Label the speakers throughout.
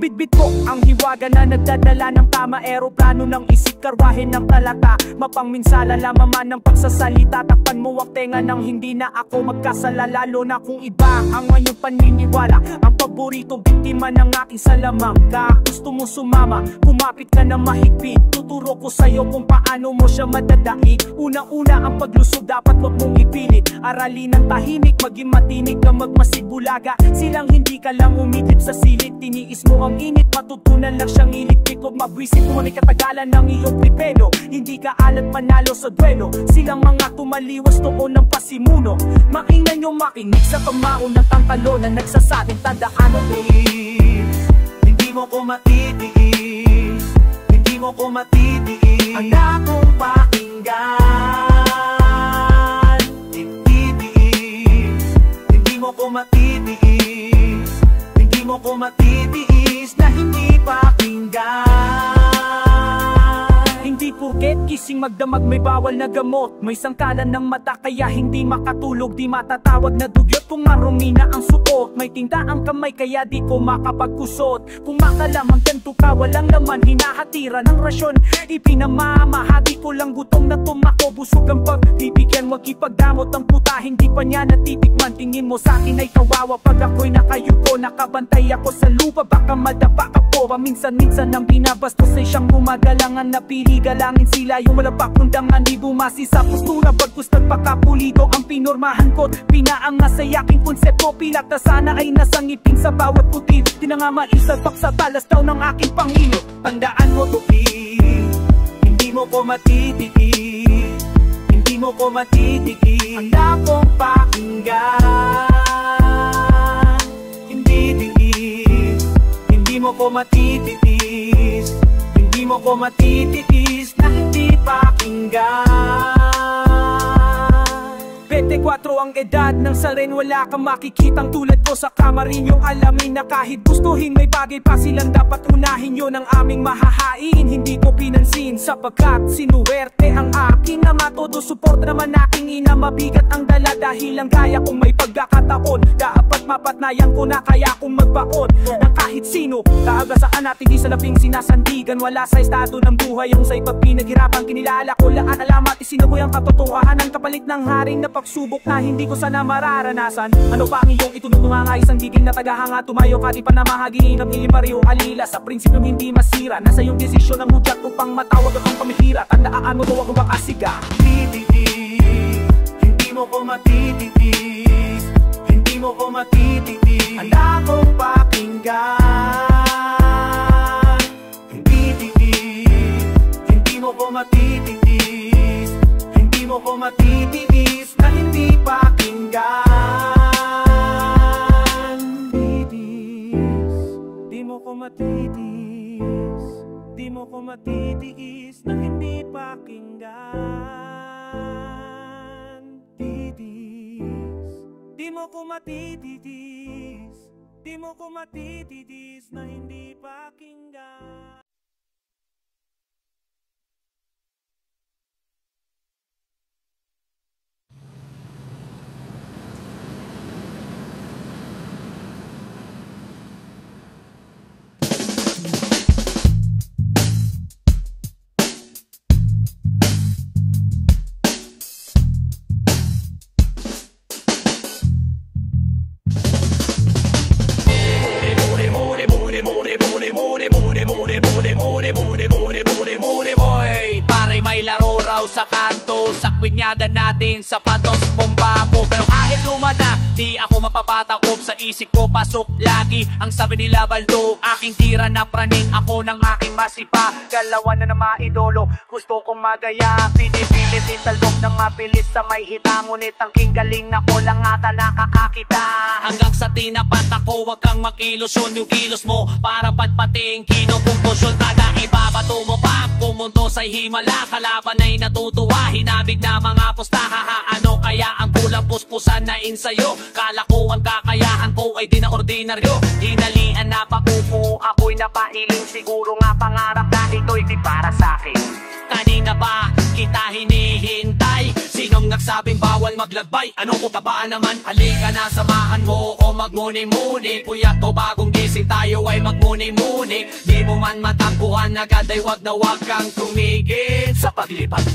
Speaker 1: Bitbit ko ang hiwaga na nagdadala ng tama. Eroplano ng isip, karwahe ng talata. Mapangminsala, lamaman ng pagsasalita. Takpan mo ang tenga nang hindi na ako magkasala. Lalo na kung iba ang ngayong paniniwala. Ang paborito, biktima ng aking salamang ka. Gusto mo sumama, kumapit ka na mahigpit. Tuturo ko sa'yo kung paano mo siya madadaig. Unang-una ang paglusog, dapat wag mong ipilit. Aralin ng tahimik, maging matinig ka magmasigulaga. Silang hindi ka lang umidip sa silid. Tiniis mo ang init, matutunan lang siyang iligpit. Huwag mabwisit mo na katagalan ng iyong pripeno. Hindi ka alat manalo sa duelo. Silang mga tumaliwas noon ng pasimuno. Maingay nyo makinig sa pamaon ng tangkalo na nagsasabing tandaan mo.
Speaker 2: Hindi mo ko matitiis, hindi mo ko matitiis ang akong pakinggan. Hindi mo ko matitiis, hindi mo ko matitiis na hindi pakinggan.
Speaker 1: Hindi porket gising magdamag may bawal na gamot. May sangkalan ng mata kaya hindi makatulog. Di matatawag na dugyot kung marumi na ang suot. May tinta ang kamay kaya di ko makapagkusot. Kung makalamang ganto ka walang laman, hinahatira ng rasyon. Ipinamamahati ko lang gutom na tumako. Busog ang pagbibigyan, wag ipagdamot ang puta. Hindi pa niya natitikman, tingin mo sa akin ay kawawa. Pag ako'y nakayuko, nakabantay ako sa lupa. Baka madapa ka po, paminsan-minsan ang binabastos ay siyang gumagalangan. Napili galangin sila yung malapak ng dangan. Di bumasi sa postura, bagkus nagpakapulido ang pinormahan ko. Pinaanga sa yaking konsepto, pilat na sana ay nasa ngipin sa bawat puti. Tinangamalisalpak sa talas daw ng aking pangilo.
Speaker 2: Tandaan mo to please, hindi mo ko matitiis, hindi mo ko matitiis ang akong pakinggan. Hindi mo ko matitiis, hindi mo ko matitiis na hindi pakinggan.
Speaker 1: 24 ang edad nang sa rin wala kang makikitang tulad ko sa kamarin. Yung alamin na kahit gustuhin may bagay pa silang dapat unahin. Yun ang aming mahahain, hindi ko pinansin sapagkat sinuwerte ang aking ama. Todo support naman aking ina, mabigat ang dala dahil lang kaya kung may pagkakataon. Dapat mapatnayan ko na kaya kong magbaon ng kahit sino. Kaagasaan natin di sa labing sinasandigan. Wala sa estado ng buhay yung sa iba pinaghirapan. Kinilala ko lahat alamat, isinukoy ang katotohanan. Kapalit ng haring na pagsubok na hindi ko sana mararanasan. Ano pa ang iyong itunod mga isang gigil na tagahanga? Tumayo ka di pa na mahaginap, ilimaryo alila sa prinsipyong hindi masira. Nasa iyong desisyon ang hudyat upang matawag ang pamihira. Tandaan mo to wag mo makasiga.
Speaker 2: Hindi mo ko matitiis, hindi mo ko matitiis ang akong pakinggan. Hindi mo ko matitiis, hindi mo ko matitiis na hindi pakinggan.
Speaker 1: Di mo ko matitiis, di mo ko matitiis na hindi pakinggan. Di mo ko matitiis, di mo ko matitiis na hindi pakinggan.
Speaker 3: Sa kanto, sa kwinyada natin, sapatos, bomba mo. Pero kahit lumana, di ako mapapatakop. Sa isip ko pasok lagi ang sabi nila baldo. Aking tira na praning ako ng aking masipa. Galawan na maidolo, gusto kong magaya. Pinipilit italok ng mabilis sa may hita. Ngunit ang galing na ko lang ata nakakakita. Hanggang sa tinapat ako, wag kang makilusyon. Yung kilos mo, para patpating kinukumpusyon. Kada ibabato mo pa, kumunto sa himala. Kalaban ay natutuwa, hinabig na mga pustaha. Ano kaya ang kulang puspusan na insayo? Kala ko ang kakayahan ko ay di na ordinaryo. Hinalian na pakupo, ako'y napailing. Siguro nga pangarap na ito'y di para sa'kin. Kanina pa kita hinihintay, sinong nagsabing bawal maglagbay, ano ko tabaan naman? Halika na, samahan mo ko magmuni-muni. Puyat o bagong gising, tayo ay magmuni-muni. Di mo man matagpuan agad ay wag na wag kang tumigil sa paglipad.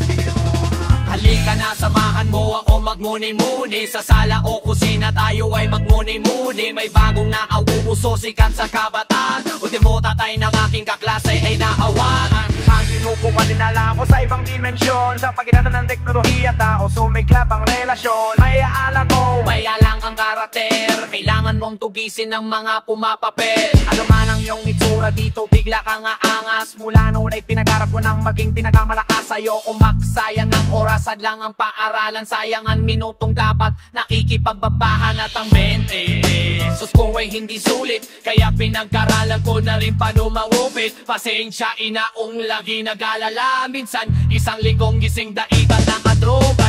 Speaker 3: Halika na, samahan mo ako magmuni-muni. Sa sala o kusina tayo ay magmuni-muni. May bagong nauuso, sikat sa kabataan. Ultimo tatay ng aking kaklase ay nahawakan.
Speaker 1: Ang sinuko paninala ko sa ibang dimensyon. Sa paginatan ng teknolohiya, tao sumiklap ang relasyon. May aala ko,
Speaker 3: may alang ang karakter. Kailangan mong tugisin ng mga pumapapel. Ano man ang iyong itsura dito, bigla kang aangas. Mula noon ay pinagarap ko ng maging pinakamalakas sa'yo. Umaksayang ng oras, sad lang ang paaralan. Sayang ang minutong dapat nakikipagbabahan at ang 20 sus ko ay hindi sulit, kaya pinag-aralan ko na rin paano mangupit. Pasensya inaong lagi nag-alala. Minsan isang linggong gising daitan na kadroga.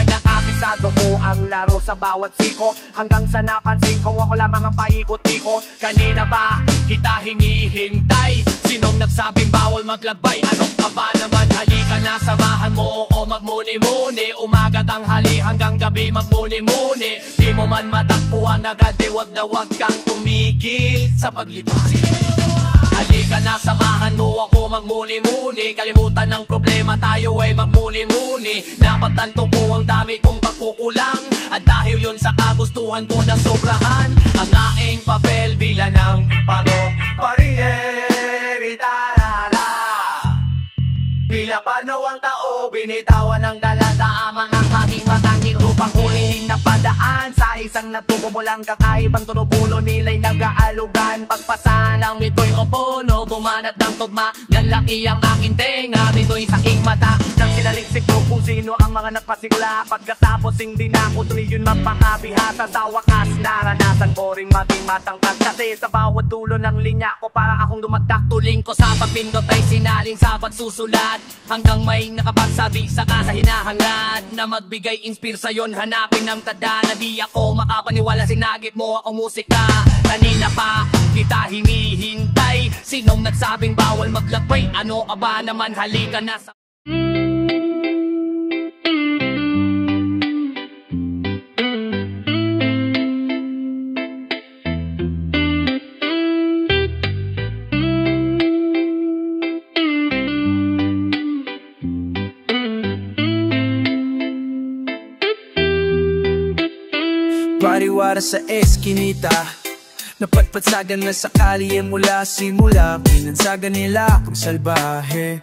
Speaker 1: nakakisado mo ang laro sa bawat siko. Hanggang sa napansin ko ako lamang ang paikot-ikot.
Speaker 3: Kanina ba kita hinihintay? Sinong nagsabing bawal maglagbay? Anong ka ba naman? Halika na, samahan mo o magmuni-muni. Umaga tanghali hanggang gabi magmuni-muni. Di mo man matakpuan agad, di wag na wag kang tumigil sa paglipad. Halika na, samahan mo ako magmuni-muni. Kalimutan ng problema, tayo ay magmuni-muni. Napatanto ko ang dami kong pagkukulang, at dahil yun sa kagustuhan ko na sobrahan ang aking papel bilang ng pariyeritara. Bila panaw ang tao, binitawan ng daladaaman ang aking matanging upang hulihin na padaan. Sa isang natubo mo lang kakaibang tunubulo, nila'y nag-aalugan. Pagpasa ng mito'y opono, bumanat ng tugma, nalaki ang aking tenga, dito'y saking mata. Nang sinaliksik ko kung sino ang mga nagpasigla. Pagkatapos hindi na ako tuloy yun magpakabihasa. Sa wakas naranasan ko ring maging matangkad, kasi sa bawat dulo ng linya ko para akong dumadak. Tuling ko sa pagpindot ay sinaling sa pagsusulat, hanggang may nakapagsabi sa hinahangad na magbigay inspirasyon. Hanapin ng tada na di ako makapaniwala, sinagip mo ako musika. Kanina pa kita hinihintay. Sinong nagsabing bawal maglagbay? Ano ka ba naman? Halika na sa
Speaker 2: pariwara sa eskinita. Napatpatsagan na sa kalye mula simula. Pinansagan nila ang salbahe.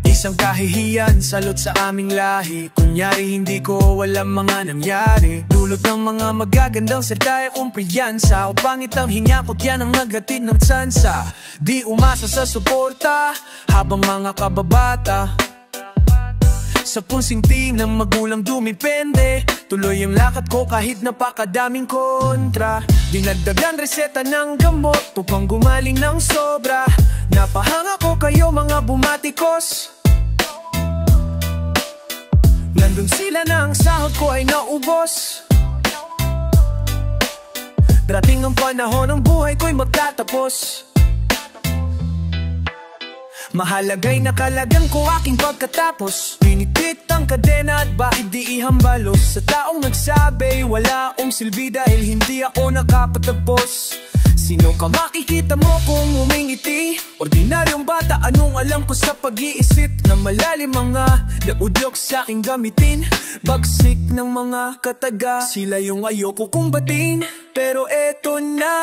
Speaker 2: Isang kahihiyan, salot sa aming lahi. Kunyari hindi ko walang mga nangyari. Dulot ng mga magagandang salita ay kumpiyansa. O pangit ang hinya ko't yan ang nagatid ng tsansa. Di umasa sa suporta habang mga kababata. Sa punsing ng magulang dumipende. Tuloy ang lakad ko kahit napakadaming kontra. Dinagdagan reseta ng gamot upang gumaling ng sobra. Napahanga ko kayo mga bumatikos. Nandun sila na ang sahod ko ay naubos. Darating ang panahon ng buhay ko'y magtatapos. Mahalagay nakalagan ko aking pagkatapos. Pinitit ang kadena at bakit di ihambalos. Sa taong nagsabi wala akong silbi dahil hindi ako nakapatapos. Sino ka makikita mo kung umingiti? Ordinaryong bata, anong alam ko sa pag-iisip? Na malalim mga naudlok sa aking gamitin. Bagsik ng mga kataga, sila yung ayoko kong batin. Pero eto na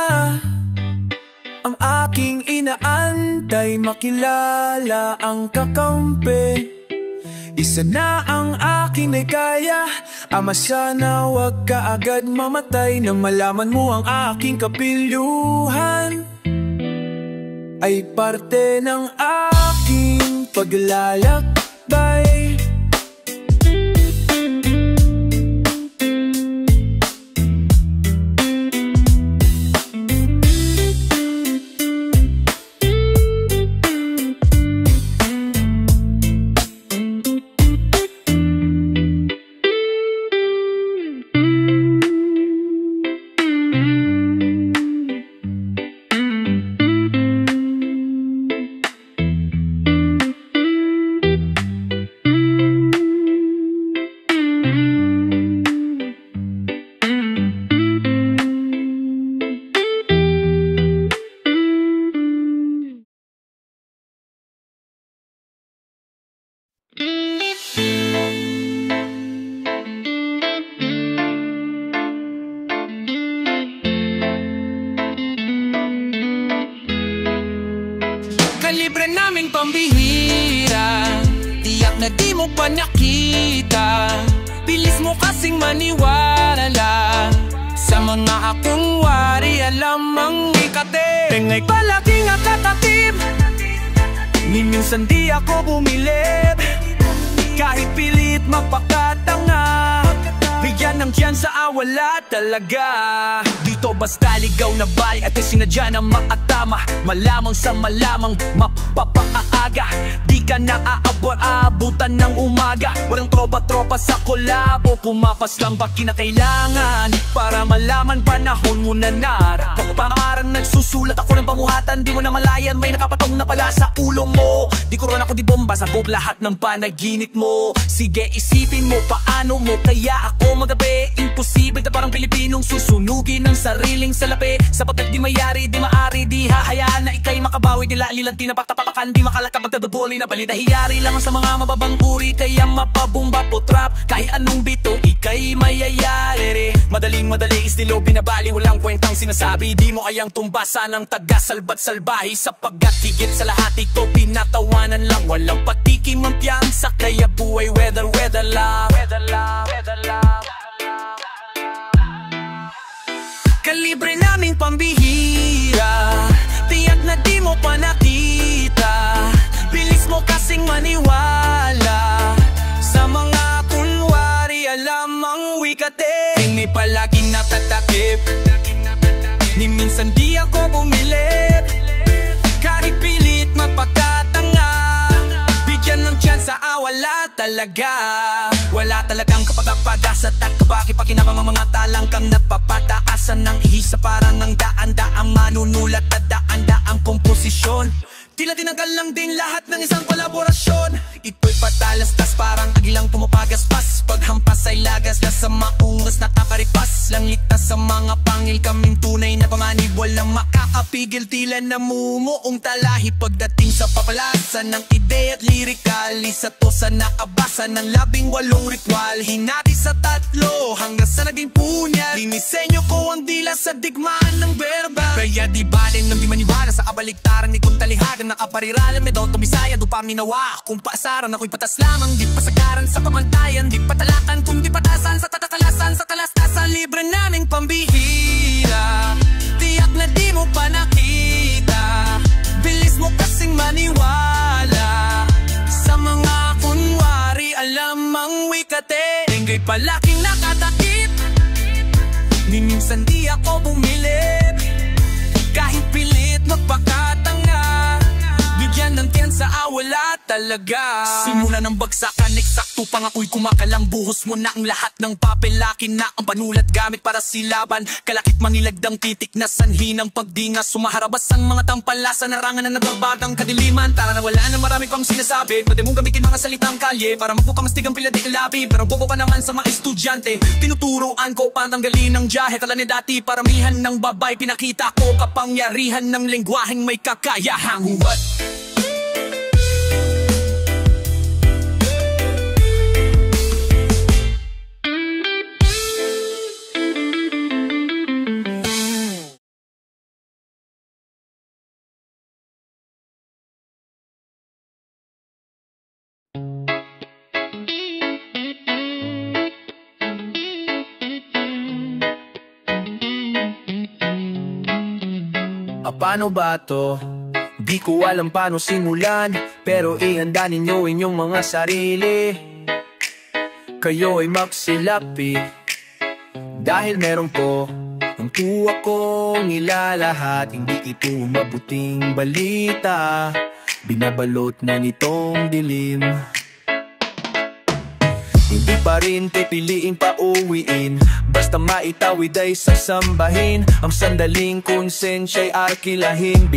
Speaker 2: ang aking inaantay, makilala ang kakampi. Isa na ang akin ay kaya. Ama sana wag ka agad mamatay. Na malaman mo ang aking kapilyuhan ay parte ng aking paglalakbay. pambihira, tiyak na di mo pa nakita. Bilis mo kasing maniwala sa mga akong wari, alam ang ikate. Tengay palagi nga katatib, minsan di ako bumilib. Kahit pilit magpakatanga, bigyan ng tiyansa, wala talaga. Dito basta ligaw na bali at sinadya na makatama. Malamang sa malamang mapapaaga, di ka na aabot-abutan ng umaga. Walang tropa-tropa sa kolabo, pumapas lang ba kinakailangan para malaman panahon mo na nara. Pangarang nagsusulat ako ng pamuhatan, di mo na malayan may nakapatong na pala sa ulo mo. Di korona ko di bomba, sabog lahat ng panaginip mo. Sige isipin mo paano mo kaya ako magabi. Imposible na parang Pilipinong susunugin ng sariling salapi. Sapagkat di mayari, di maari, di hahayaan na ikay makabawi. Nilalilang tinapatapakan, di makalakap magdadabuli na balita. Hiyari lang sa mga mababang uri, kaya mapabumba po trap. Kahit anong bito, ikay mayayari. Madaling-madali estilo binabali, walang kwentang sinasabi. Di mo kayang tumbasan ng taga-salbat-salbahi. Sapagkat higit sa lahat ito pinatawanan lang. Walang patikim ang piyansa, kaya buhay weather lang. Kalibre naming pambihira, tiyak na di mo pa nakita. Bilis mo kasing maniwala sa mga kunwari, alam ang wikate. Hindi palaging natatakip, ni minsan di ako bumilip. Kahit pilit magpakatanga, bigyan ng tsansa, wala talaga. Wala talagang kapag-apadas at kapakipakinabang ang mga talangkang napapataasan ng ihisa para ng daan-daang manunulat at daan-daang komposisyon. Tila tinanggal lang din lahat ng isang kolaborasyon. Ito'y patalastas, parang agilang pumapagaspas. Paghampas ay lagas na sa maungas na takaripas. Langit na sa mga pangil, kaming tunay na pamanib. Walang makakapigil, tila namumuong talahi. Pagdating sa papalasan ng ide at lirikal, isa to sa nakabasa ng 18 ritual. Hinati sa 3 hanggang sa naging punya. Dinisenyo ko ang dila sa digmaan ng berba. Kaya di balin nang di maniwala sa kabaliktaran ni kung talihagan. Nakapariralan, may daw tumisaya, dupa minawa. Kung paasaran, ako'y patas lamang. Di pasagaran sa pamantayan, di patalakan, kundi patasan sa tatakalasan, sa talastasan. Libre naming pambihira, tiyak na di mo pa nakita. Bilis mo kasing maniwala sa mga kunwari, alam ang wikate. Engay palaking nakatakip, ni minsan di ako bumilip. Kahit pilit magpakatanga, bigyan ng tiyansa, wala talaga. Simula ng bagsakan, eksakto pang ako'y kumakalang. Buhos mo na ang lahat ng papel, akin na ang panulat gamit para silaban. Kalakip manilagdang titik na sanhi ng pagdinga. Sumaharabas ang mga tampalasan, narangan na nagbabadang kadiliman. Tara na wala na marami pang sinasabi. Pwede mong gamitin mga salitang kalye para magpukamastig ang pila di kalabi. Pero bobo pa naman sa mga estudyante, tinuturoan ko patanggalin ng jahe. Kala ni dati paramihan ng babay, pinakita ko kapangyarihan ng lengguaheng may kakayahang huwad. Paano ba to? Di ko alam paano simulan, pero ihanda ninyo inyong mga sarili. Kayo ay magsilapi, dahil meron po ang tuwa kong ilalahat. Hindi ito mabuting balita, binabalot na nitong dilim. Hindi pa rin pipiliing pauwiin, basta maitawid ay sasambahin. Ang sandaling konsensya'y arkilahin,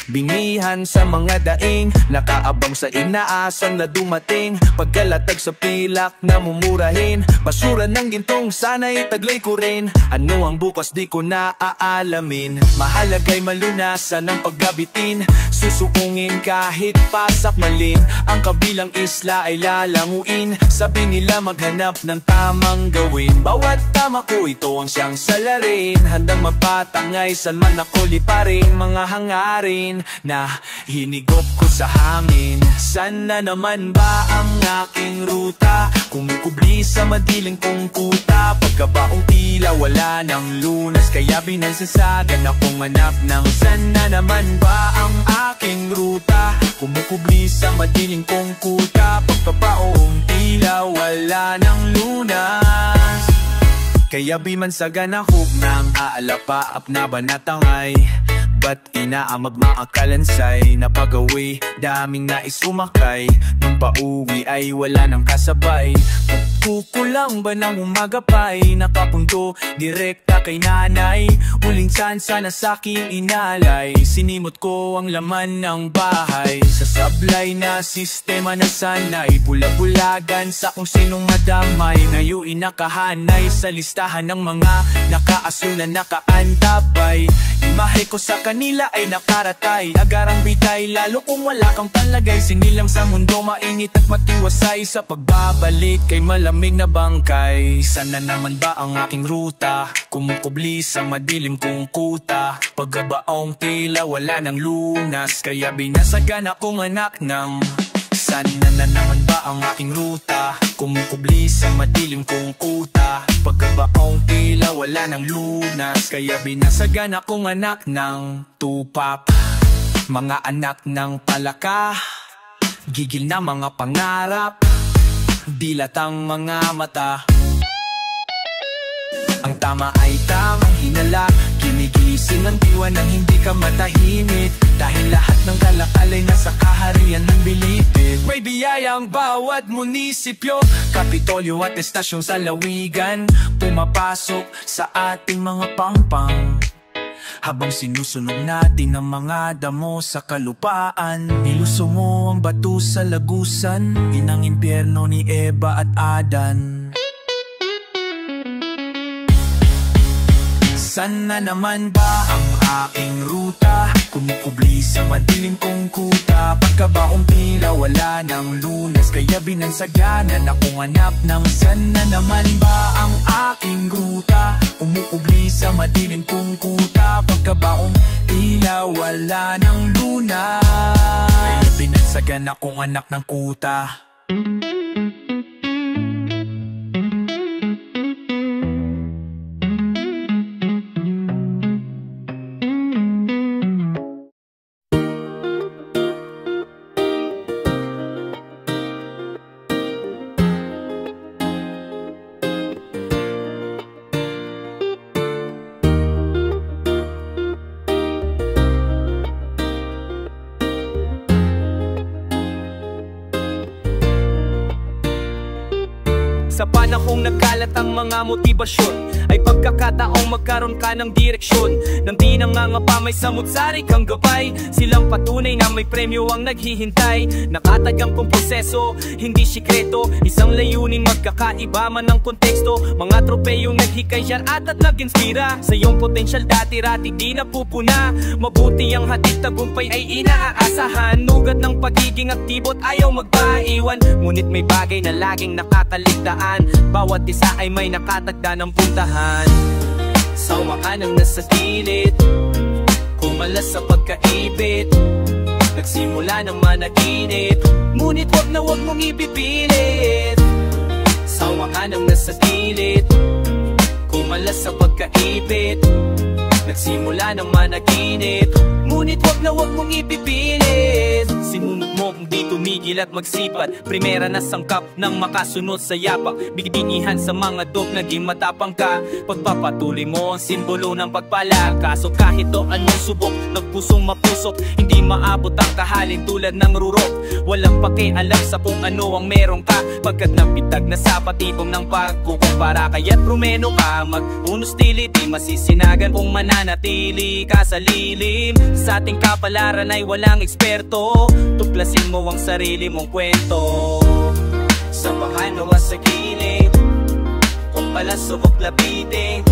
Speaker 2: bingihan sa mga daing. Nakaabang sa inaasan na dumating, pagkalatag sa pilak na mumurahin. Basura ng gintong sana'y taglay ko rin, ano ang bukas di ko naaalamin. Mahalaga'y malunasan ng paggabitin, susukungin kahit pasak malin. Ang kabilang isla ay lalanguin, sabi nila handa maghanap ng tamang gawin. Bawat tama ko ito ang siyang salarin, handang mapatangay saan man ako liparin. Mga hangarin na hinigop ko sa hangin. Sana naman ba ang aking ruta kumukubli sa madiling kong kuta? Pagkabaong tila wala ng lunas, kaya binansasagan akong hanap ng sana naman ba ang aking ruta kumukubli sa madiling kong kuta? Pagkabaong tila wala ng lunas, kaya bimansagan ako ng aalapaap na banatangay. Ba't inaamag maakalansay na pag-awi, daming nais umakay. Nung pauwi ay wala nang kasabay. Kukulang ba ng umaga pa'y nakapunto direkta kay nanay? Huling tsansa na sa'king inalay, sinimot ko ang laman ng bahay. Sa sablay na sistema na sanay, bulag-bulagan sa kung sinong madamay. Ngayon inakahanay sa listahan ng mga nakaasul na nakaantabay. Imahe ko sa kanila ay nakaratay, agarang bitay lalo kung wala kang palagay. Sinilang sa mundo mainit at matiwasay, sa pagbabalik kay malamig na bangkay. Sana naman ba ang aking ruta kumukubli sa madilim kong kuta? Pagkabaong tila wala ng lunas, kaya binasagan akong anak ng sana na naman ba ang aking ruta kumukubli sa madilim kong kuta? Pagkabaong tila wala ng lunas, kaya binasagan akong anak ng tupap. Mga anak ng palaka, gigil na mga pangarap, dilatang mga mata. Ang tama ay tamang hinala, kinigising ang diwa nang hindi ka matahimik. Dahil lahat ng kalakal ay nasa kaharian ng bilibid. May biyayang bawat munisipyo, kapitolyo at estasyon sa lawigan, pumapasok sa ating mga pangpang. Habang sinusunog natin ang mga damo sa kalupaan, niluso mo ang bato sa lagusan, inang impyerno ni Eva at Adan. Sana naman ba ang aking ruta kumukubli sa madilim kong kuta? Pagkabaong tila wala ng lunas, kaya binansaganan akong hanap ng sana naman ba ang aking ruta kumukubli sa madilim kong kuta? Pagkabaong tila wala ng lunas, kaya binansagan akong anak ng kuta.
Speaker 1: Sa panahong nagkalat ang mga motibasyon, ay pagkakataong magkaroon ka ng direksyon. Nang di nangangapa may samut-sari kang gabay, silang patunay na may premyo ang naghihintay. Nakatagang kong proseso, hindi sikreto, isang layunin magkakaiba man ang konteksto. Mga tropeyong naghikay siya at nag-inspira, sa iyong potensyal dati-rati di napupuna. Mabuti ang hatid tagumpay ay inaasahan, nugat ng pagiging aktibo at ayaw magpaiwan. Ngunit may bagay na laging nakakaligtaan, bawat isa ay may nakatagda ng puntahan. Sawa ka nang nasa gilid, kumalas sa pagkaibit, nagsimula ng managinip, ngunit wag na wag mong ipipilit. Sawa ka nang nasa gilid, kumalas sa pagkaibit, nagsimula ng managinip, ngunit wag na wag mong ipipilit. Sinunod mo kung di tumigil at magsipat, primera na sangkap ng makasunod sa yapak. Bigdinihan sa mga dog, naging matapang ka, pagpapatuloy mo ang simbolo ng pagpala. Kaso kahit o anong subok, nagpusong mapusok, hindi maabot ang kahalin tulad ng rurok. Walang pakialam sa kung ano ang meron ka, pagkat nabitag na sa patibong ng pagkukumpara. Kaya't prumeno ka, mag-unos tili, di masisinagan kung mananatili ka sa lilim. Sa ating kapalaran ay walang eksperto, tuklasin mo ang sarili mong kwento. Sa panganawa sa gilid, kung pala subok labitin,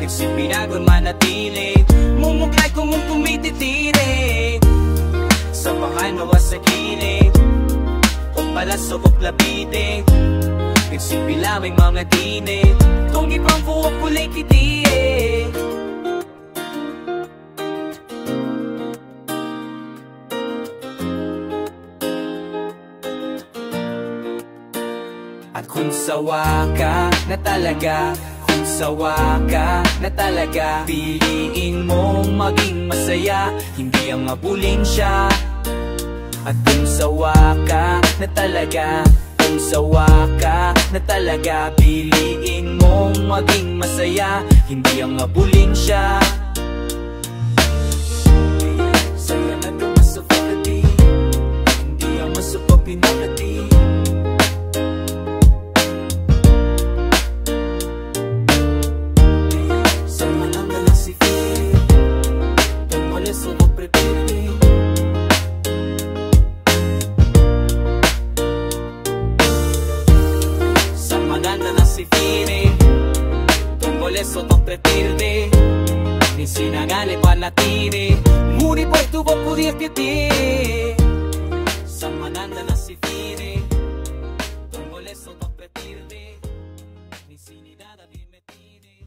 Speaker 1: nagsipinagon manatili, mumuklay kung mong tumititiri. Sa panganawa sa gilid, kung pala subok labitin,
Speaker 3: Nagsimpila may mga dinit Kung ibang buwag kulay kiti At kung sawa ka na talaga, kung sawa ka na talaga, piliin mong maging masaya, hindi ang abulin siya. At kung sawa ka na talaga, kung sawa ka na talaga, piliin mong maging masaya, hindi ang abulin siya. Saya na dumas sa vanity, hindi ang masapa pinakati. Pretirde, ni sinagale palatine, muri poi tu vuoi poter pietire, San mananda na si fine, non vuole sotto pretirde, ni sinidada di metine.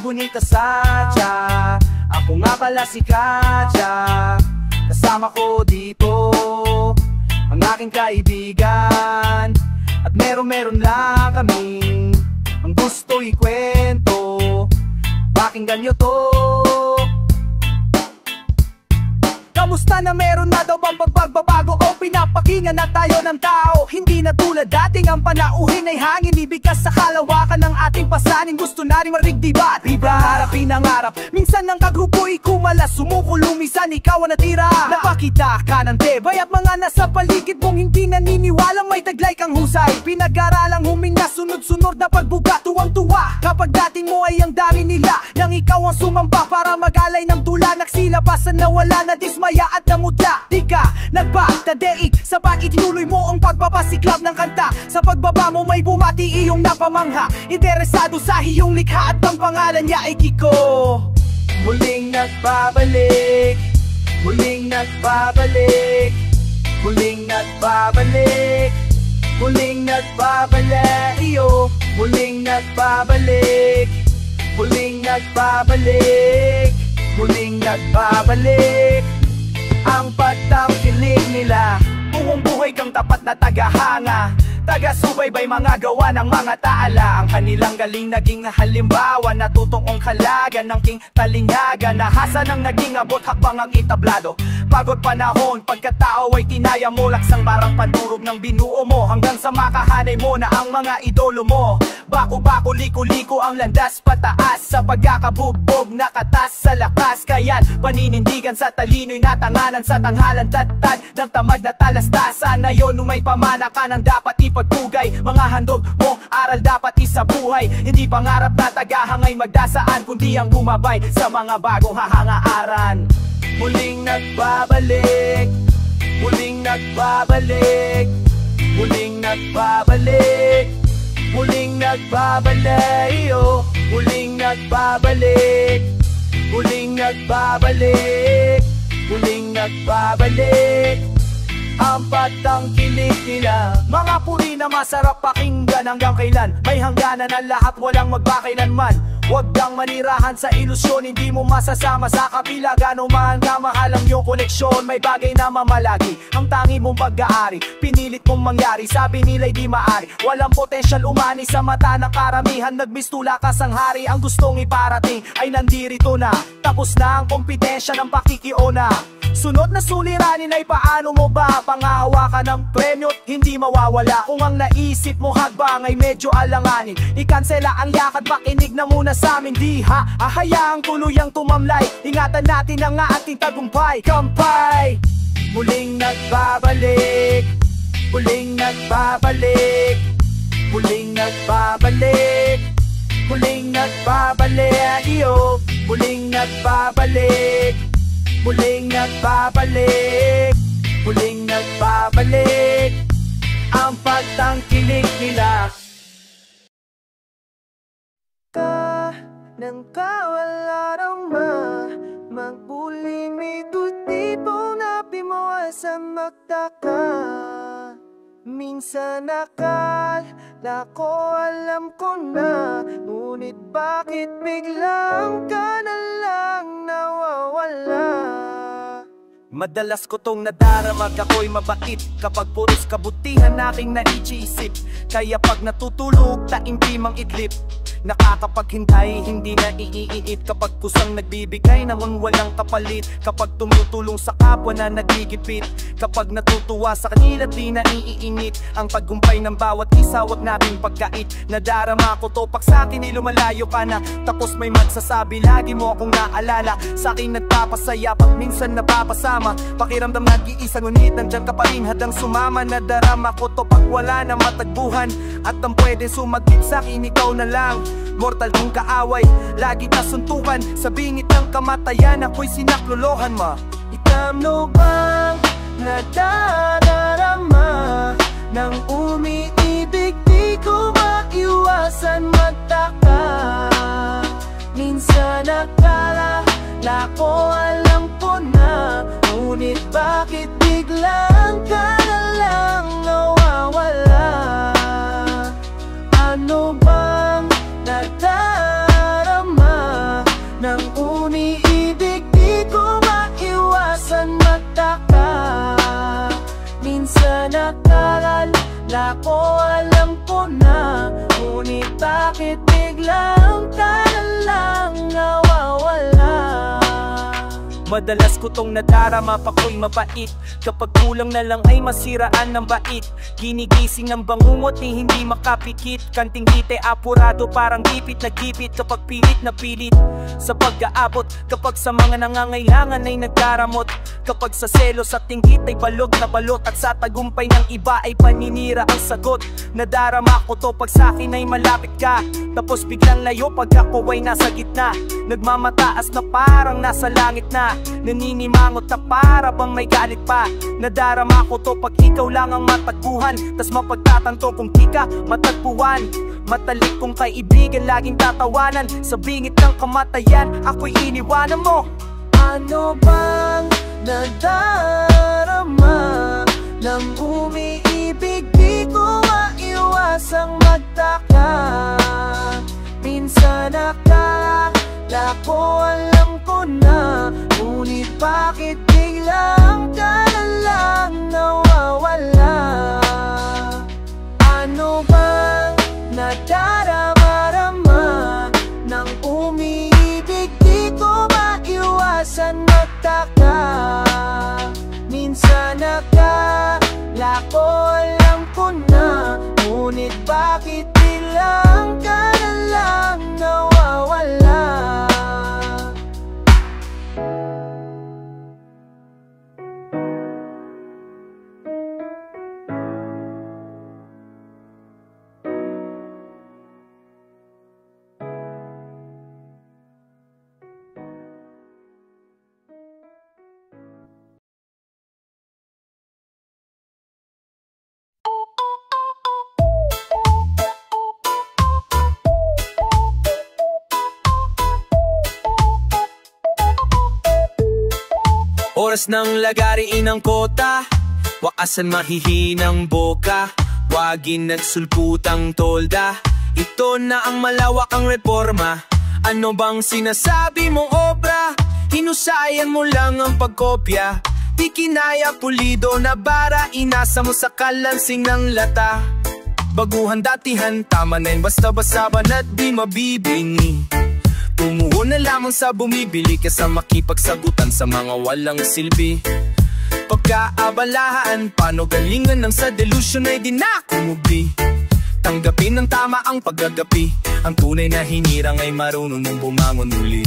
Speaker 2: Bonita Satya, ako nga pala si Katya. Kasama ko dito ang aking kaibigan, at meron lang kaming ang gusto ikwento. Pakinggan nyo to. Kamusta na, meron na daw bang pagbabago o pinapakinggan na tayo ng tao? Hindi na tulad dating ang panauhin ay hangin, ibigkas sa kalawakan ng ating pasanin. Gusto na rin marig diba? Diba? Harapin ang harap, minsan ng kagrupo'y kumalas, sumuko lumisan, ikaw ang natira. Napakita ka ng tebay at mga nasa paligid mong hindi naniniwalang may taglay kang husay. Pinag-aralang huminga, sunod-sunod na pagbuga, tuwang-tuwa kapag dating mo ay ang dami nila, nang ikaw ang sumamba para mag-alay ng tula. Nagsilabasan na wala na dismaya at namutla. Di ka nagpatadeik sa bakit tinuloy mo ang pagpapasiklab ng kanta. Sa pagbaba mo may bumati iyong napamangha, interesado sa iyong likha at ang pangalan niya ay Kiko. Muling nagbabalik, muling nagbabalik, muling nagbabalik, muling nagbabalik iyo, muling nagbabalik, muling nagbabalik, muling nagbabalik ang pagtangkilik nila. Buong buhay kang tapat na tagahanga, taga-subaybay mga gawa ng mga taala. Ang kanilang galing naging halimbawa, natutong kalagan ng king talingaga. Nahasa ng naging abot hakbang ang itablado. Pagod panahon, pagkatao ay tinaya mo, laksang barang pandurog ng binuo mo, hanggang sa makahanay mo na ang mga idolo mo. Bako-bako, liko-liko ang landas pataas, sa pagkakabugbog nakatas sa lakas. Kaya't paninindigan sa talino'y natanganan, sa tanghalan tatad ng tamad na talastasan. Na yun may pamana ka ng dapat ipagpugay, mga handog mo aral dapat isabuhay. Hindi pangarap na tagahangay magdasaan, kundi ang bumabay sa mga bagong hahangaaran. Muling nagbabalik, muling nagbabalik, muling nagbabalik, muling nagbabalik iyo, muling nagbabalik, muling nagbabalik, muling nagbabalik ang patangkilik nila. Mga puri na masarap pakinggan, hanggang kailan may hangganan ang lahat, walang magpakailanman. Huwag kang manirahan sa ilusyon, hindi mo masasama sa kapila. Gano'n man kamahal ang iyong koleksyon, may bagay na mamalagi ang tangi mong pag-aari. Pinilit mong mangyari, sabi nila'y di maari. Walang potensyal umani sa mata ng karamihan. Nagbistula ka sang hari, ang gustong iparating ay nandirito na. Tapos na ang kompetensya ng pakikiona. Sunod na suliranin ay paano mo ba pangahawakan ng premyo't hindi mawawala. Kung ang naisip mo hagbang ay medyo alanganin, ikansela ang yakad, makinig na muna sa amin. Di ha, ahayaang tuluyang tumamlay, ingatan natin ang ating tagumpay. Kampay! Muling nagbabalik, muling nagbabalik, muling nagbabalik, muling nagbabalik iyo, Muling nagbabalik, muling nagbabalik, muling nagbabalik ang pagtangkilik nila. Nang kawala rama, magbuling ito tipo na pimawa sa magtaka. Minsan akala ko alam ko na, ngunit bakit biglang ka na lang nawawala? Madalas ko tong nadaramag, ako'y mabait kapag puros kabutihan aking naiisip. Kaya pag natutulog, taimtimang idlip. Nakakapaghintay, hindi na iiit kapag kusang nagbibigay ng walang kapalit. Kapag tumutulong sa kapwa na nagigipit, kapag natutuwa sa kanila di na iinit. Ang tagumpay ng bawat isa, wag nating pagkait. Nadarama ko to, pag sa'kin ay lumalayo ka na. Tapos may magsasabi, lagi mo akong naalala. Sa'kin nagpapasaya, pag minsan napapasama. Pakiramdam nag-iisa, ngunit nandyan ka pa rin hadang sumama. Nadarama ko to pag wala na matagbuhan, at ang pwede sumagip sa'kin, ikaw na lang. Mortal kong kaaway, lagi kasuntukan. Sa bingit ng kamatayan, ako'y sinaklolohan mo. Itamno bang nadadarama nang umiibig, di ko maiwasan magtaka. Minsan akala ko alam ko na, ngunit bakit biglang ka na lang nawawala? Ano bang nadarama nang umiibig, di ko maiwasan magtaka. Minsan akala ko alam ko na, ngunit bakit biglang ka na lang nawawala? Madalas ko tong nadarama, pako'y mabait. Kapag kulang na lang ay masiraan ng bait. Ginigising ng bangungot ni hindi makapikit. Kanting dite apurado, parang gipit na gipit. Kapag pilit na pilit sa pag-aabot, kapag sa mga nangangailangan ay nagkaramot. Kapag sa selos at tinggit ay balog na balot, at sa tagumpay ng iba ay paninira ang sagot. Nadarama ko to pag sa'kin ay malapit ka, tapos biglang layo pag ako ay nasa gitna. Nagmamataas na parang nasa langit na, naninimangot na para bang may galit pa. Nadarama ko to pag ikaw lang ang matagpuhan, tas mapagtatanto kung di ka matagpuan. Matalik kong kaibigan, laging tatawanan. Sa bingit ng kamatayan, ako'y iniwanan mo. Ano bang nadarama nang umiibig, di ko maiwasang magtaka. Minsan akala ko alam ko na, ngunit bakit biglang ka na lang nawawala? Ano bang nadarama nang umiibig, di ko maiwasan magtaka. Minsan akala ko alam ko na, ngunit bakit biglang ka na lang nawawala? Oras ng lagariin ang kota, wakasan mahihinang boka, wagin nagsulputang tolda. Ito na ang malawak ang reforma. Ano bang sinasabi mong obra? Hinusayan mo lang ang pagkopya. Di kinaya pulido na bara, inasa mo sa kalansing ng lata. Baguhan datihan, tama na yun, basta-basta ba na di mabibingi. Tumuho na lamang sa bumibili kaysa makipagsagutan sa mga walang silbi. Pagkaabalahan, paano galingan ng sa delusion ay di na kumubi. Tanggapin ng tama ang paggagapi, ang tunay na hinirang ay marunong mong bumangon muli.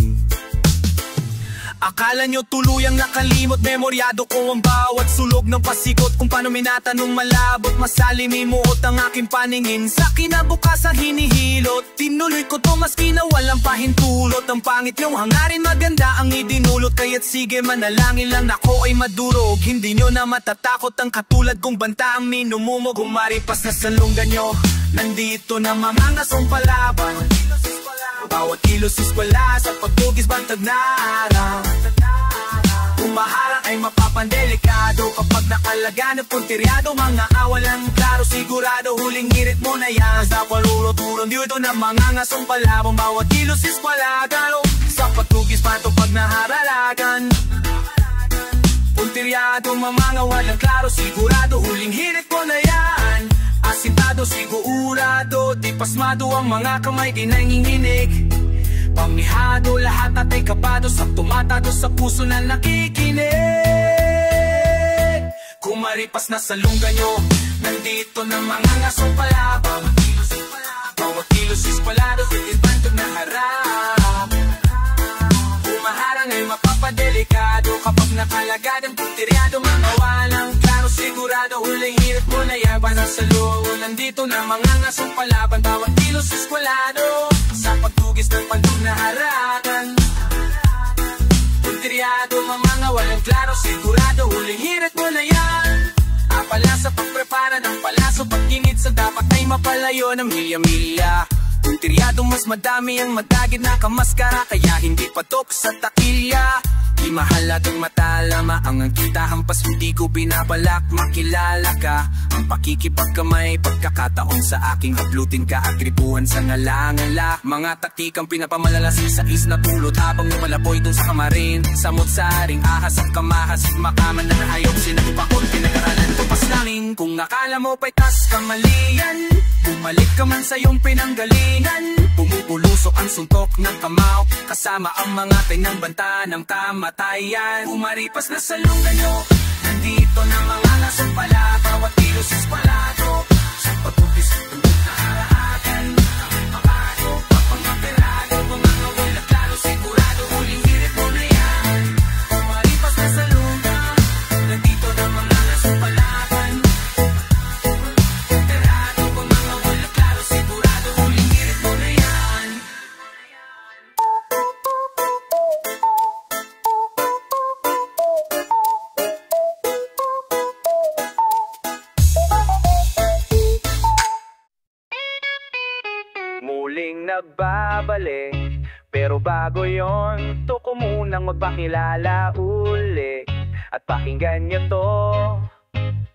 Speaker 2: Akala nyo tuluyang nakalimot, memoryado ko ang bawat sulog ng pasikot. Kung paano minatanong malabot, masalimimuot ang aking paningin. Sa kinabukasan hinihilot, tinuloy ko to maski na walang pahintulot. Ang pangit nyong hangarin maganda ang idinulot. Kaya't sige manalangin lang ako ay madurog. Hindi nyo na matatakot ang katulad kong banta ang minumumog. Kumaripas na sa lungga nyo, nandito na mga ngasong palaban. Bawat kilos iskwela sa pagtugis bantag na araw. Umaharang ay mapapandelikado kapag nakalaga ng puntiryado. Mga awalang klaro sigurado, huling hirit mo na yan. Sa paluro-turon dito na mga ngasong palabang. Bawat kilos iskwela galo sa pagtugis pato pag naharalagan. Puntiryado mga walang klaro sigurado, huling hirit mo na yan. Asintado, sigurado, di pasmado ang mga kamay, di nanginginig. Pamihado, lahat atay kabado, sa tumatado sa puso na nakikinig. Kumaripas na sa lungga nyo, nandito na mga ngasong palabang. Bawat kilos iskwalado, titibantog na harap. Umaharang ay mapapadelikado kapag nakalagad ang puntiryado. Mga walang klaro sigurado, huling hirit mo na yan. Nasa loob, nandito na mga ngasong palaban. Bawat kilos iskwalado sa pagtugis ng pandog na harakan. Puntiryado, mga walang klaro sigurado, huling hirit mo na yan. Apala sa pagprepara ng palaso, pagginit sa dapat ay mapalayo ng milya-milya. Puntiryado, mas madami ang matagid na kamaskara, kaya hindi patok sa takilya. Di mahalagang matalama ang kita hampas, hindi ko binabalak makilala ka. Ang pakikipagkamay, pagkakataon sa aking hablutin ka, agripuhan sa ngala-ngala. Mga taktikang pinapamalalasing sa isna tulot habang lumalapoy dun sa kamarin. Samot-saring ahas at kamahas, makaman na hayop sinagpakot. Pinag-aralan ko paslangin, kung nakala mo pa'y tas kamalian. Bumalik ka man sa iyong pinanggalingan. Bumubulusok ang suntok ng kamao, kasama ang mga tainang banta ng kamatayan. Umaripas na sa lungga nyo, nandito na mga ngasong pala. Bawat kilos iskwalado sa pagtugis ng naharaan. Ang pagkado, pagpangaperado, mga wala klaro sigurado, huling hirit mo na yan. Umaripas na sa lungga, nandito na mga ngasong palaban. Perado, mga wala klaro sigurado, huling hirit mo na yan.
Speaker 1: Muling nagbabalik, pero bago yon, to ko munang magpakilala uli. At pakinggan nyo to.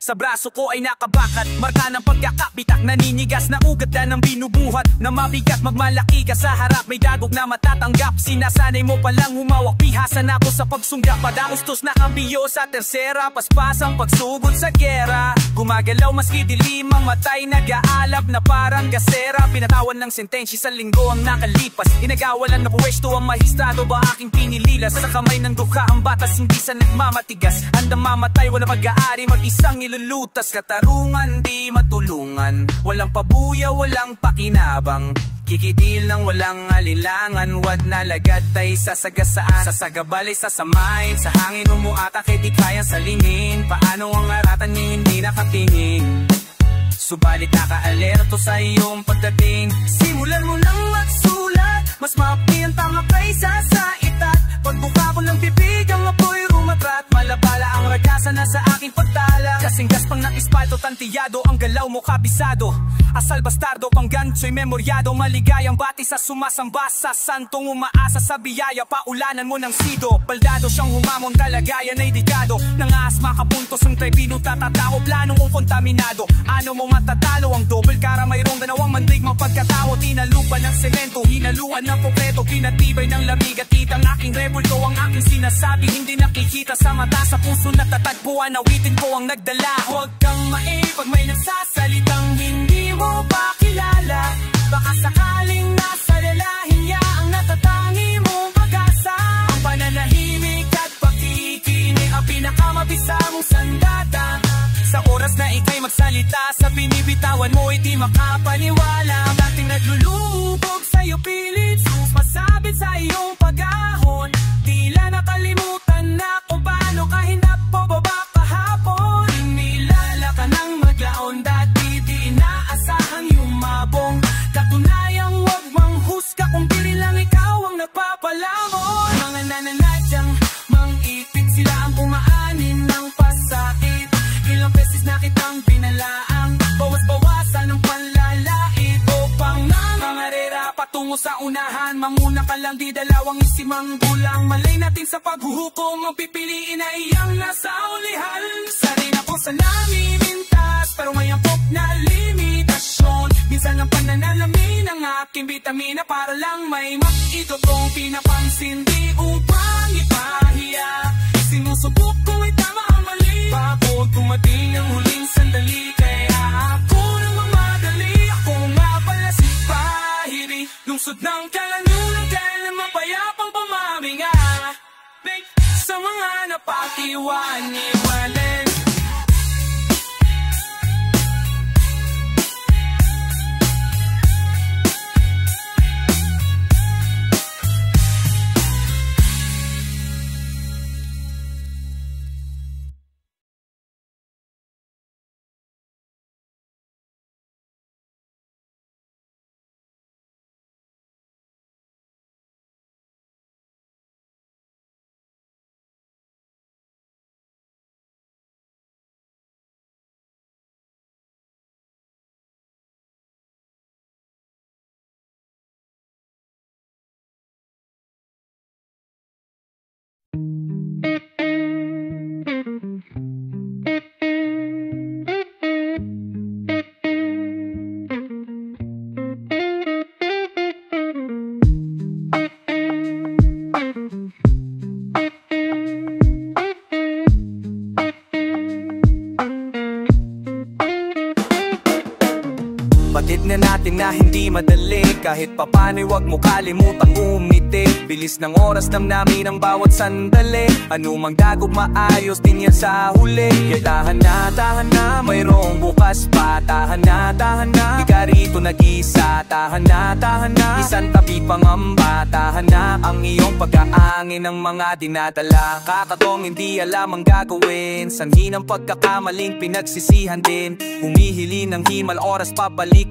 Speaker 2: Sa braso ko ay nakabakat, marka ng pagkakapitak, naninigas na ugat na ng binubuhat. Na mabigat, magmalaki ka sa harap, may dagog na matatanggap. Sinasanay mo palang humawak, pihasan ako sa pagsunggap. Padaustos na kambiyo sa tersera, paspasang pagsugod sa gera. Gumagalaw maski dilim ang matay, nag-aalab na parang gasera. Pinatawan ng sentensya sa linggo ang nakalipas, inagawalan na puwesto ang mahistrado. Ba aking pinililas, sa kamay ng dukha ang batas, hindi sa nagmamatigas. Handang mamatay, wala pag-aari, mag-isang ilulutas. Katarungan, di matulungan, walang pabuya, walang pakinabang. Kikitil ng walang alilangan, wad na lagad tay sasagasaan. Sasagabalay, sasamain, sa hangin umuatak, di kayang salingin. Paano ang aratan niya hindi nakatingin? Subalit naka-alerto sa iyong pagdating. Simulan mo nang magsulat, mas mapi ang tanga kaysa sa itat. Pagbuka ko ng bibig, ang apoy rumatrat. Malabala ang ragasa na sa aking pagtala. Kasing gaspang ng ispalto, tantiyado ang galaw mo kabisado. Asal bastardo, pang gancho'y memoryado. Maligayang bati sa sumasamba sa santong umaasa sa biyaya. Paulanan mo ng sido, baldado siyang humamon, kalagayan ay digado. Nangaas makapuntos ang tribino, tatatao, planong kong kontaminado. Ano mo matatalo ang double cara, mayroong dalawang mandig mapagkatawo. Tinalupan ng semento, hinaluan ng konkreto, pinatibay ng lamig at kitang aking rebulto. Ang aking sinasabi, hindi nakikita sa mata, sa puso natatagpuan, awitin ko ang nagdala. Huwag kang maipag may nagsasalitang hindi mo pa kilala. Baka sakaling nasa lalahin niya ang natatangi mong pag-asa. Ang pananahimik at pakikinig ang pinakamabisa mong sandata. Sa oras na ika'y magsalita, sa binibitawan mo hindi makapaniwala. Ang dating naglulubog sa'yo pilit, sumasabit sa iyong pag-ahon. Tila nakalimutan tungo sa unahan. Manguna ka lang, di dalawang isimang gulang. Malay natin sa paghuhukom, ang pipiliin ay iyang nasa ulihan. Sanay na po sa namimintas, pero may ampok na limitasyon. Minsan ang pananalamin ng aking bitamina para lang may maitutong pinapansin. Di upang ipahiya, sinusubok ko ay tama ang mali. Bago dumating ang huling sandali, kaya ako nang mamadali. Ako nga pala si Pahiri, lungsod ng kalanunan, kailan mapayapang pamaminga. Sa mga napakiwan-iwanan. Batid na natin na hindi madali, kahit papano'y wag mo kalimutang umiti. Bilis ng oras namin ang bawat sandali, anumang dagok maayos din yan sa huli. Kaya tahan na, mayroong bukas pa. Tahan na, di ka rito nag-isa. Tahan na, isang tabi pangamba. Tahan na, ang iyong pag-aangin ng mga dinadala. Kakatong hindi alam ang gagawin, sanhi ng pagkakamaling pinagsisihan din. Humihili ng himal, oras pabalik.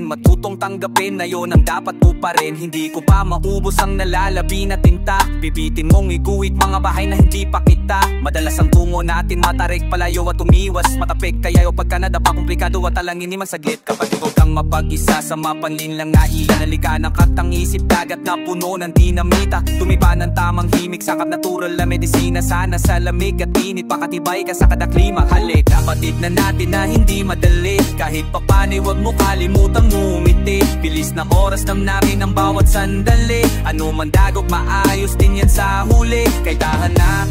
Speaker 2: Matutong tanggapin na yon ang dapat mo pa rin. Hindi ko pa maubos ang nalalabi na tinta. Bibitin mong iguhit mga bahay na hindi pa kita. Madalas ang tungo natin matarik, palayo at umiwas. Matapik kaya o pagka nadapa komplikado at talangin imang saglit. Kapag huwag kang mapag-isa sa mapanlin lang na ilan. Halika ng katang isip, dagat na puno ng dinamita. Tumiba ng tamang himig, sakap natural na medisina. Sana sa lamig at init, pakatibay ka sa kada klima. Halik, kapatid na natin na hindi madali, kahit papano'y wag mo kalimutang umiti. Bilis ng oras namin ang bawat sandali, ano man dagok maayos din yan sa huli. Kay tahan na,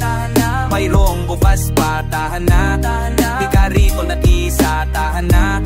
Speaker 2: mayroong bukas pa. Tahan na, di ka rito nag-isa. Tahan na,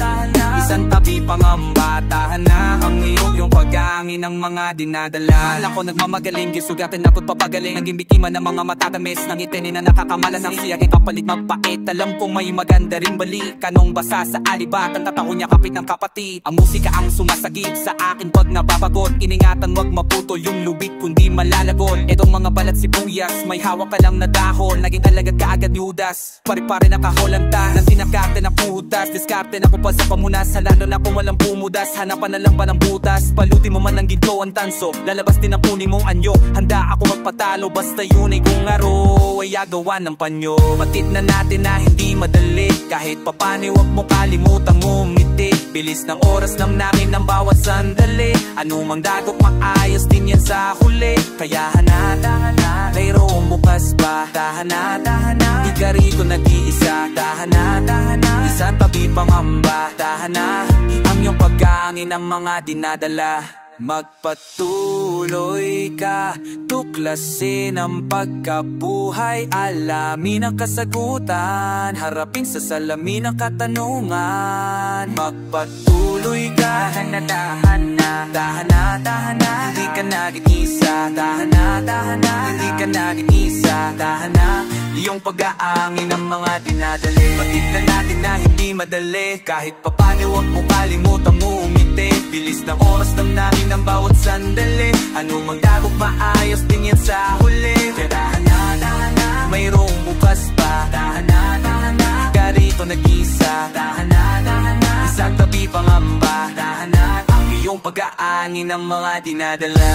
Speaker 2: isang tabi pangamba. Tahan na, ang iyong pag-aangin ng mga dinadala. Alam ko nagmamagaling, gisugatan ako't papagaling. Naging biktima ng mga matatamis, ng itinin na nakakamalas. Ang siyaking kapalit mapait, alam kong may maganda rin balik. Kanong basa sa alibat, ang tataho niya kapit ng kapatid. Ang musika ang sumasagip sa akin pag nababagot. Iningatan wag maputol yung lubid kundi malalagot. Etong mga balat sibuyas, may hawak ka lang na dahon. Naging alagad ka agad Judas, pare-pare nakaholanta. Nang sinakarte na puhutas, diskarte na kupal sa pamunas. Halano na kung walang pumudas, hanapan na lang ba ng butas. Palutin mo man ng ginto ang tanso, lalabas din ang puning mong anyo. Handa ako magpatalo, basta yun ay kung aro ay agawan ng panyo. Matid na natin na hindi madali, kahit papano'y wag mo kalimutang umiti. Bilis ng oras namin ang bawat sandali, anumang dagok maayos din yan sa huli. Kaya hana, mayroong bukas pa. Tahan na, di ka rito nag-iisa. Tahan na, isang tabi pangamba. Tahan na, ang iyong pag-aangin ng mga dinadala. Magpatuloy ka, tuklasin ang pagkabuhay. Alamin ang kasagutan, harapin sa salamin ang katanungan. Magpatuloy ka, dahan na, hindi ka nag-iisa. Dahan na, hindi ka nag-iisa. Dahan na, iyong pag-aangin ng mga dinadali. Batid na natin na hindi madali, kahit papano wag mo kalimutang umiti. Bilis ng oras namin ang bawat sandali, anumang dagok maayos din yan sa huli. Kaya dahan na, mayroong bukas pa. Dahan na, di ka rito nag-isa. Dahan na, isang tabi pangamba. Dahan na, ang iyong pag-aangin ng mga dinadala.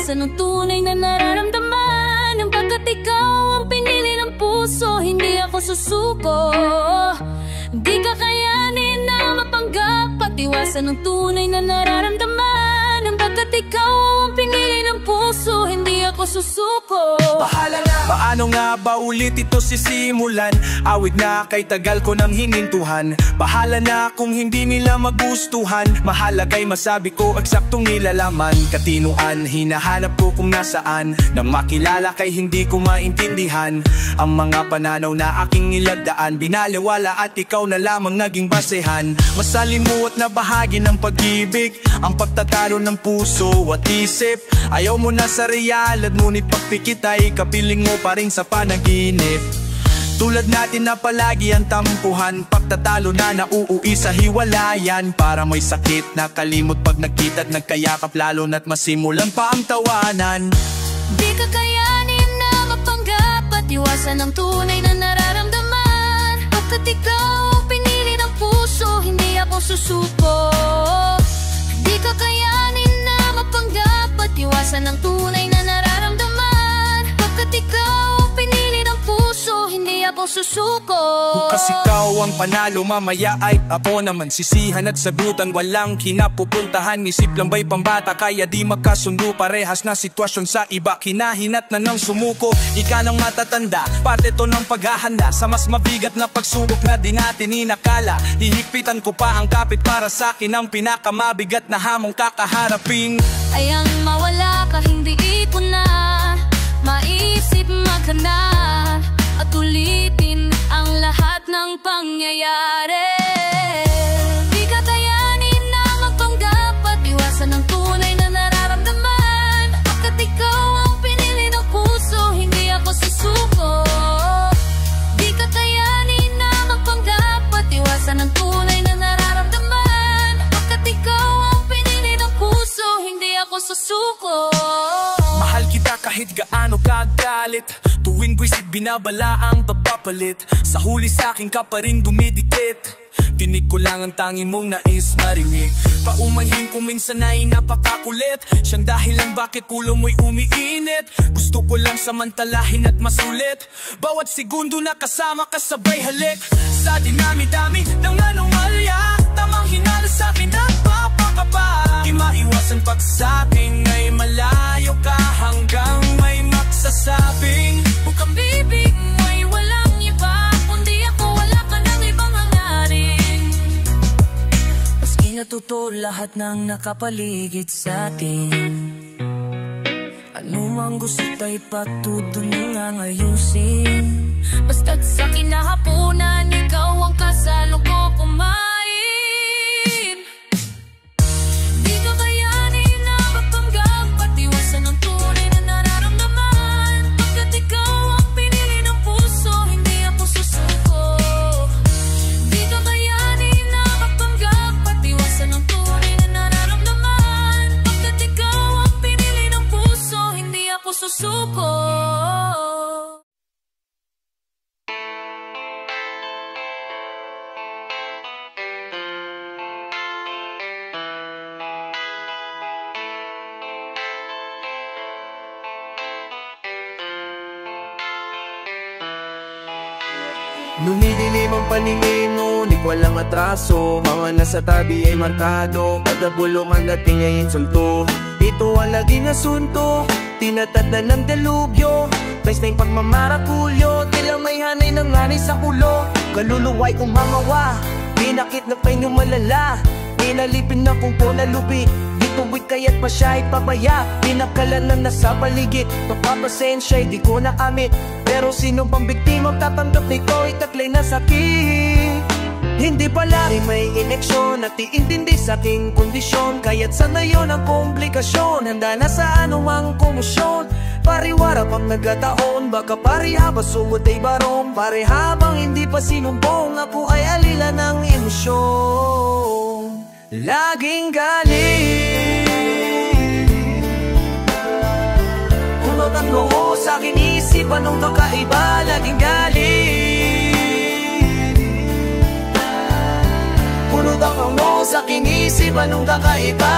Speaker 4: Iwasan ang tunay na nararamdaman, ang pagkat ikaw ang pinili ng puso, hindi ako susuko. Di kakayanin na mapanggap at iwasan ang tunay na nararamdaman, ang pagkat ikaw ang pinili ng puso, hindi ako susuko.
Speaker 2: Bahala na. Paano nga ba ulit ito sisimulan? Awit na kay tagal ko nang hinintuhan. Bahala na kung hindi nila magustuhan. Mahalaga'y masabi ko eksaktong nilalaman. Katinuan, hinahanap ko kung nasaan. Nang makilala kay hindi ko maintindihan ang mga pananaw na aking nilagdaan. Binaliwala at ikaw na lamang naging basehan. Masalimuot na bahagi ng pag-ibig, ang pagtatalo ng puso at isip. Ayaw mo na sa realidad, ngunit pagpikit ay kapiling mo pa rin sa panaginip. Tulad natin na palagi ang tampuhan, pagtatalo na nauuwi sa hiwalayan. Para may sakit na kalimot pag nagkita't nagkayakap, lalo na't masimulan pa ang tawanan.
Speaker 4: Di kakayanin na mapanggap at iwasan ang tunay na nararamdaman, pagkat ikaw pinili ng puso, hindi ako susuko. Di kakayanin na mapanggap at iwasan ang tunay na nararamdaman, pagkat ikaw pinili ng puso, hindi ako susuko.
Speaker 2: Bukas ikaw ang panalo, mamaya ay ako naman sisihan at sagutan. Walang kinapupuntahan, isip lang ba'y pambata, kaya di magkasundo. Parehas na sitwasyon sa iba, kinahinat na ng sumuko. Ika nang matatanda, parte to ng paghahanda sa mas mabigat na pagsubok na di natin inakala. Hihigpitan ko pa ang kapit para sa akin ang pinakamabigat na hamong kakaharapin.
Speaker 4: Ayang mawala ka, hindi ko na maisip magkana at ulitin ang lahat ng pangyayari. Di kakayanin na magpanggap at iwasan ang tunay na nararamdaman, pagkat ikaw ang pinili ng puso, hindi ako susuko. Di kakayanin na magpanggap at iwasan ang tunay na nararamdaman, pagkat ikaw ang pinili ng puso, hindi ako susuko.
Speaker 2: Mahal kita kahit gaano kagalit, tuwing buwisit binabala ang papapalit. Sa huli sa'kin ka pa rin dumidikit, tinig ko lang ang tanging mong nais marinig. Paumanhin ko minsan ay napakakulit, siyang dahilan bakit ulo mo'y umiinit. Gusto ko lang samantalahin at masulit bawat segundo na kasama ka sabay halik. Sa dinami-dami ng anomalya, tamang hinala sa'kin at papakaba. Di maiwasan pagsabing ay malayo ka hanggang may magsasabing
Speaker 4: huwag kang bibig mo'y walang iba, kundi ako, wala ka ng ibang hangarin. Maski na totoo lahat ng nakapaligid sa'tin, ano mang gusto tayo patutunan nga ayusin. Basta't sa kinahaponan, ikaw ang kasalo ko kumain. Di kakayanin na magpanggap at iwasan ang tunay na nararamdaman, pagkat ikaw ang pinili ng puso, hindi ako susuko. Di kakayanin na magpanggap at iwasan ang tunay na nararamdaman, pagkat ikaw ang pinili ng puso, hindi ako susuko.
Speaker 2: Lumidilim ang paningin, ngunit walang atraso. Mga nasa tabi ay markado, kada bulong ang dating ay insulto. Ito ang laging asunto, tinatadlan ng delubyo. Place na yung pagmamarakulyo, tila may hanay ng hanay sa kulo. Kaluluway kong mangawa, pinakit na pain yung malala. Inalipin na kung po na lubi, tuwid kaya't pa siya ipabaya. Pinakalan na nasa paligid, mapapasensya di ko nakamit. Pero sino bang biktima tatanggap nito, itaklay na sakit. Hindi pala rin may ineksyon at iintindi sa aking kondisyon, kaya't sana yun ang komplikasyon. Handa na sa anumang komosyon, pariwara pang nagkataon. Baka pareha ba sumot ay barong, pare habang hindi pa sinumbong. Ako ay alila ng emosyon, laging galing. Unot ang noo sa aking isip, anong kakaiba, laging galing. Unot ang noo sa aking isip, anong kakaiba.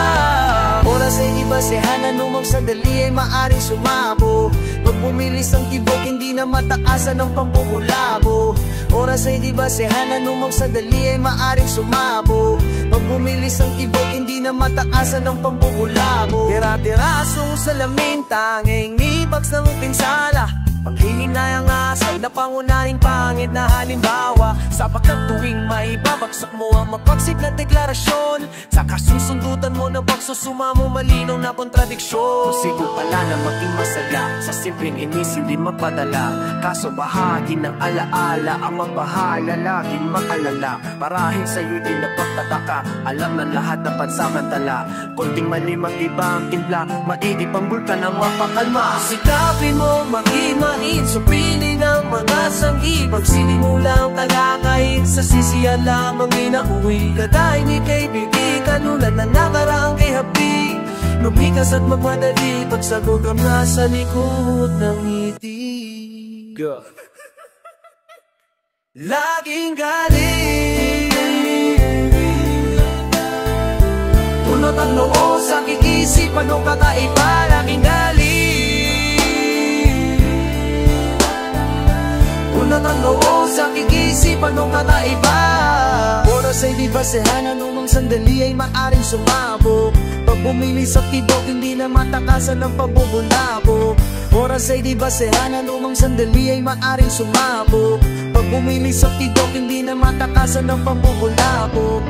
Speaker 2: Oras Oras ay ibasehan, anumang sandali ay maaring sumabo. Pag bumilis ang tibok, hindi na mataasan ng pambubulabo. Oras ay ibasehan, anumang sandali ay maaring sumabo. Pag bumilis ang tibok, hindi na mataasan ng pambubulabo. Tira-tirasong salamin, tanging ibags ng pinsala. Paghihinay ang asal na pangunahing pangit na halimbawa. Sapagkat tuwing maibabagsak mo ang mapagsik na deklarasyon, sa kasusundutan mo na pagsusuma mo malinaw na kontradiksyon. Posible pala na maging masala sa simpleng inis hindi mapadala. Kaso bahagi ng alaala ang magbahala, laging maalala. Marahil sa'yo din na pagtataka, alam na lahat na pansamantala. Konting mali mag-iba ang timpla, maigip ang bulkan ang mapakalma. Sikapin mo maging supinin ang mga sanghi. Pagsinimula ang talakay, sa sisiyan lamang inauwi. Kadahin ni kay Bigi, kanulan na nakaraang kay Happy. Lumikas at magmadali, pagsagot ang nasa likod ng ngiti. Laging galing punot ang noo sa kikisipan o kakaiba. Laging galing punot ang noo sa kikisipan o kakaiba. Oras ay di basehan, anumang sandali ay maaring sumabog. Pag bumili sa tibok, hindi na matakasan ng pambubulabo. Oras ay di basehan, anumang sandali ay maaring sumabog. Pag bumili sa tibok, hindi na matakasan ng pambubulabo.